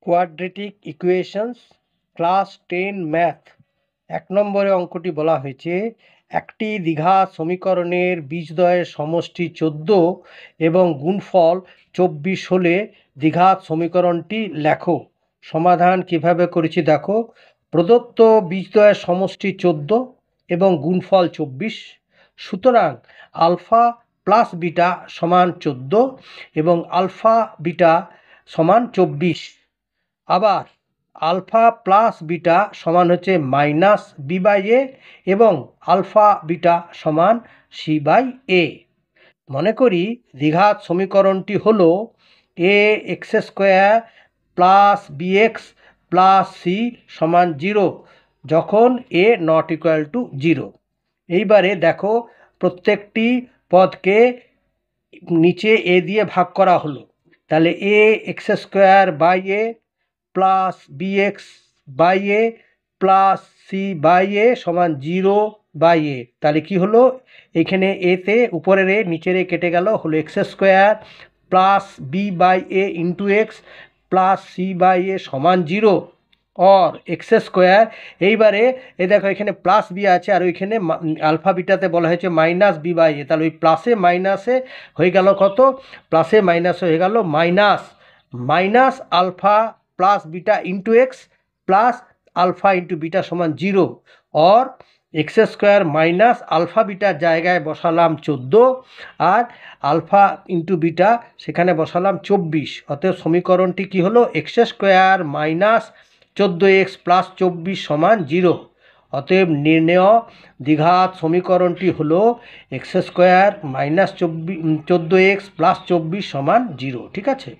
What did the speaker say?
Quadratic equations class 10 math 1 নম্বরে অঙ্কটি বলা হয়েছে একটি দ্বিঘাত সমীকরণের বীজদ্বয়ের সমষ্টি 14 এবং গুণফল 24 হলে দ্বিঘাত সমীকরণটি লেখো। সমাধান কিভাবে করেছি দেখো। প্রদত্ত বীজদ্বয়ের সমষ্টি 14 এবং গুণফল 24, সুতরাং আলফা প্লাস বিটা সমান 14 এবং আলফা বিটা সমান 24। আবার আলফা প্লাস বিটা সমান হচ্ছে মাইনাস বি বাই এ এবং আলফা বিটা সমান সি বাই এ। মনে করি দ্বিঘাত সমীকরণটি হলো A X square plus B X plus C সমান 0 যখন এ নট ইকুয়াল টু 0। এইবারে দেখো প্রত্যেকটি পদকে নিচে এ দিয়ে ভাগ করা হলো, তাহলে A X square by A plus B X by A plus C by A সমান 0 বাই এ। তাহলে কি হলো, এখানে এতে উপরের এ নিচের এ কেটে গেল, হলো X square plus B by A into x plus C by A সমান 0 অর এক্স স্কোয়ার। এইবারে এ দেখো এখানে প্লাস বি আছে আর ওইখানে আলফা বিটাতে বলা হয়েছে মাইনাস বি বাই এ, তাহলে ওই প্লাসে মাইনাসে হয়ে গেল কত, প্লাসে মাইনাসে হয়ে গেল minus alpha plus beta into x plus alpha into beta সমান 0 or x square minus alpha বিটার জায়গায় বসালাম 14 আর আলফা ইন্টু বিটা সেখানে বসালাম 24। অতএব সমীকরণটি কি হলো, X square minus 14x plus 24 সমান 0। অতএব নির্ণেয় দ্বিঘাত সমীকরণটি হলো X square minus 14x plus 24 সমান 0। ঠিক আছে।